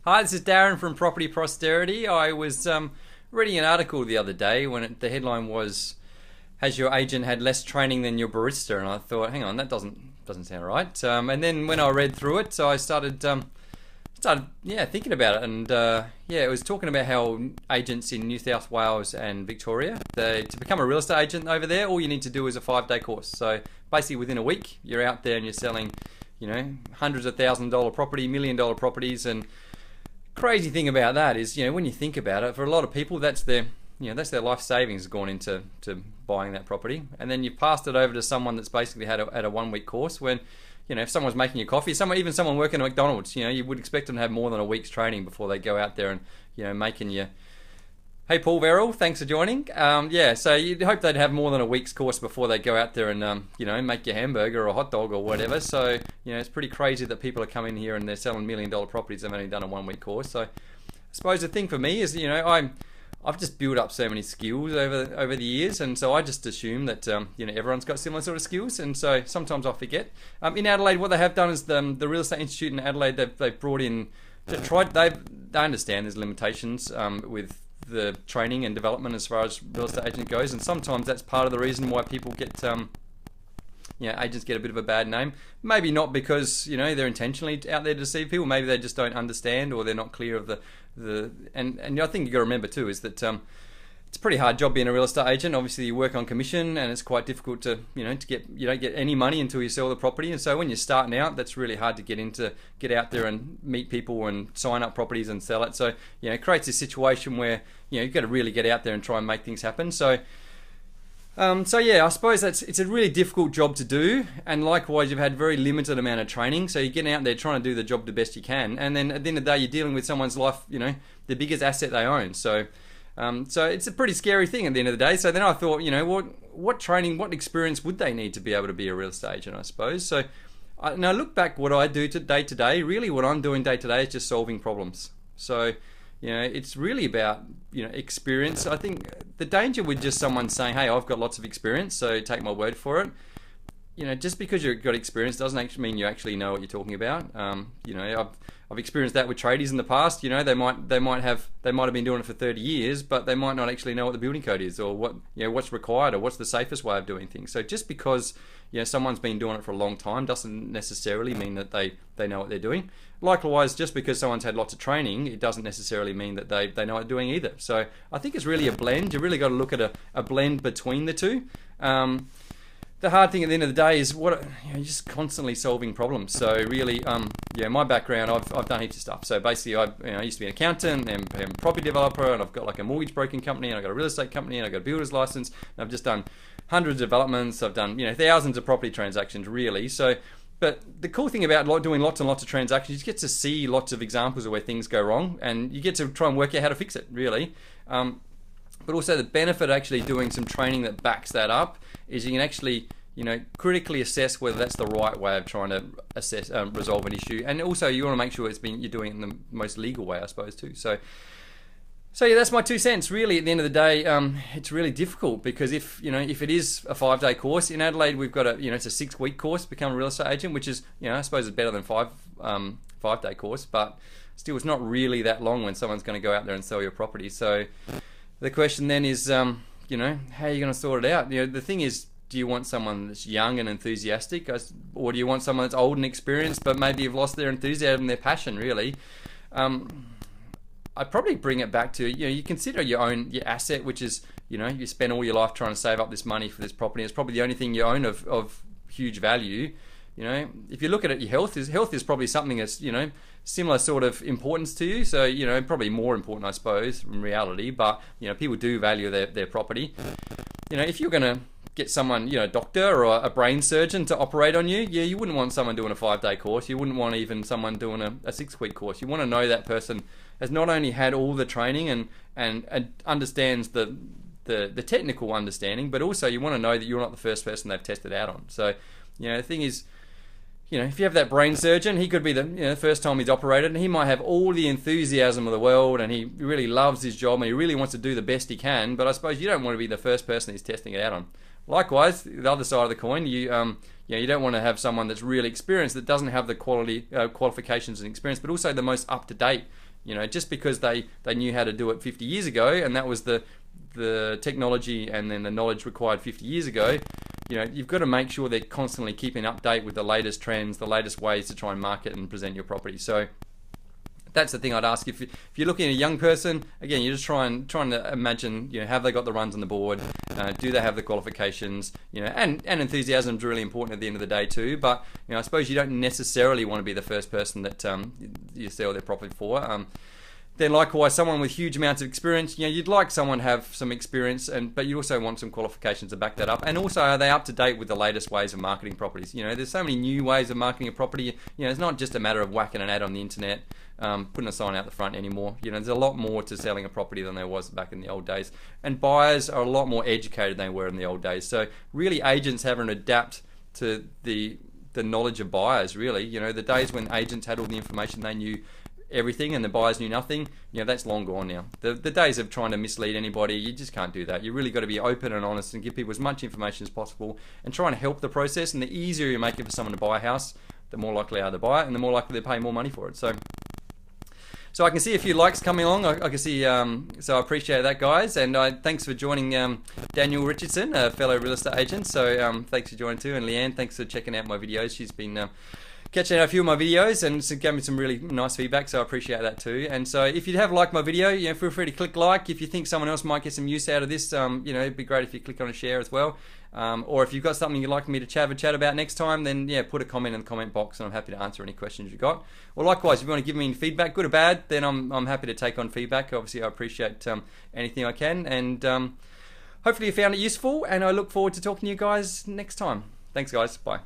Hi, this is Darren from Property Posterity. I was reading an article the other day when the headline was, "Has your agent had less training than your barista?" And I thought, hang on, that doesn't sound right. And then when I read through it, so I started thinking about it, and it was talking about how agents in New South Wales and Victoria, to become a real estate agent over there, all you need to do is a 5-day course. So basically, within a week, you're out there and you're selling, hundreds of $1,000 property, $1 million properties. And crazy thing about that is, when you think about it, for a lot of people, that's their life savings gone into buying that property. And then you've passed it over to someone that's basically had a 1-week course when, if someone's making you coffee, even someone working at McDonald's, you would expect them to have more than a week's training before they go out there and, making you. Hey, Paul Verrill, thanks for joining. So you'd hope they'd have more than a week's course before they go out there and, make your hamburger or a hot dog or whatever. So, it's pretty crazy that people are coming here and they're selling $1 million properties. They've only done a 1-week course. So I suppose the thing for me is, I've just built up so many skills over the years, and so I just assume that everyone's got similar sort of skills, and so sometimes I forget. In Adelaide, what they have done is the Real Estate Institute in Adelaide, they've brought in, they understand there's limitations with the training and development as far as real estate agent goes, and sometimes that's part of the reason why people get agents get a bit of a bad name. Maybe not because they're intentionally out there to deceive people. Maybe they just don't understand, or they're not clear of and I think you got to remember too is that it's a pretty hard job being a real estate agent. Obviously, you work on commission, and it's quite difficult to you don't get any money until you sell the property. And so when you're starting out, that's really hard to get out there and meet people and sign up properties and sell it. So it creates a situation where you've got to really get out there and try and make things happen. So I suppose it's a really difficult job to do, and likewise you've had very limited amount of training, so you're getting out there trying to do the job the best you can, and then at the end of the day you're dealing with someone's life, the biggest asset they own. So it's a pretty scary thing at the end of the day. So then I thought, what training, what experience would they need to be able to be a real estate agent, I suppose. So now look back what I do day to day. Really what I'm doing day to day is just solving problems. So it's really about experience. I think the danger with just someone saying, "Hey, I've got lots of experience, so take my word for it." Just because you've got experience doesn't actually mean you actually know what you're talking about. I've experienced that with tradies in the past. They might have been doing it for 30 years, but they might not actually know what the building code is, or what's required, or what's the safest way of doing things. So just because someone's been doing it for a long time doesn't necessarily mean that they know what they're doing. Likewise, just because someone's had lots of training, it doesn't necessarily mean that they know what they're doing either. So I think it's really a blend. You really got to look at a blend between the two. The hard thing at the end of the day is you're just constantly solving problems. So really, my background, I've done heaps of stuff. So basically, I used to be an accountant and a property developer, and I've got like a mortgage broking company, and I've got a real estate company, and I've got a builder's license, and I've just done hundreds of developments. I've done thousands of property transactions, really. So, but the cool thing about doing lots and lots of transactions, you get to see lots of examples of where things go wrong, and you get to try and work out how to fix it, really. But also the benefit of actually doing some training that backs that up is you can actually, critically assess whether that's the right way of trying to resolve an issue. And also you want to make sure you're doing it in the most legal way, I suppose, too. So that's my 2 cents. Really, at the end of the day, it's really difficult because if it is a 5-day course in Adelaide, we've got it's a 6-week course to become a real estate agent, which is, I suppose it's better than 5-day course, but still it's not really that long when someone's going to go out there and sell your property. So the question then is, how are you going to sort it out? The thing is, do you want someone that's young and enthusiastic, or do you want someone that's old and experienced but maybe have lost their enthusiasm, their passion, really? I'd probably bring it back to, you consider your asset, which is, you spend all your life trying to save up this money for this property. It's probably the only thing you own of huge value. If you look at it, your health is probably something that's, similar sort of importance to you. So, probably more important, I suppose, in reality. But, people do value their property. If you're going to get someone, a doctor or a brain surgeon to operate on you, you wouldn't want someone doing a 5-day course. You wouldn't want even someone doing a 6-week course. You want to know that person has not only had all the training and understands the technical understanding, but also you want to know that you're not the first person they've tested out on. So, the thing is, if you have that brain surgeon, he could be the first time he's operated, and he might have all the enthusiasm of the world, and he really loves his job, and he really wants to do the best he can. But I suppose you don't want to be the first person he's testing it out on. Likewise, the other side of the coin, you don't want to have someone that's really experienced that doesn't have the qualifications and experience, but also the most up to date. Just because they knew how to do it 50 years ago, and that was the technology and then the knowledge required 50 years ago. You've got to make sure they're constantly keeping update with the latest trends, the latest ways to try and market and present your property. So that's the thing I'd ask. If you're looking at a young person, again, you're just trying to imagine, have they got the runs on the board? Do they have the qualifications? And enthusiasm is really important at the end of the day too. But I suppose you don't necessarily want to be the first person that you sell their property for. Then likewise, someone with huge amounts of experience, you'd like someone to have some experience, but you also want some qualifications to back that up. And also, are they up to date with the latest ways of marketing properties? There's so many new ways of marketing a property. It's not just a matter of whacking an ad on the internet, putting a sign out the front anymore. There's a lot more to selling a property than there was back in the old days. And buyers are a lot more educated than they were in the old days. So really, agents having to adapt to the knowledge of buyers, really. The days when agents had all the information, they knew everything and the buyers knew nothing, that's long gone now. The days of trying to mislead anybody, you just can't do that. You really got to be open and honest and give people as much information as possible and try and help the process. And the easier you make it for someone to buy a house, the more likely they are to buy it and the more likely they pay more money for it. So I can see a few likes coming along. I can see, so I appreciate that, guys. And thanks for joining Daniel Richardson, a fellow real estate agent. So thanks for joining too. And Leanne, thanks for checking out my videos. She's been catching out a few of my videos and gave me some really nice feedback, so I appreciate that too. And so if you have liked my video, feel free to click like. If you think someone else might get some use out of this, it'd be great if you click on a share as well. Or if you've got something you'd like me to chat about next time, then put a comment in the comment box and I'm happy to answer any questions you got. Or likewise, if you want to give me feedback, good or bad, then I'm happy to take on feedback. Obviously, I appreciate anything I can, and hopefully you found it useful, and I look forward to talking to you guys next time. Thanks, guys. Bye.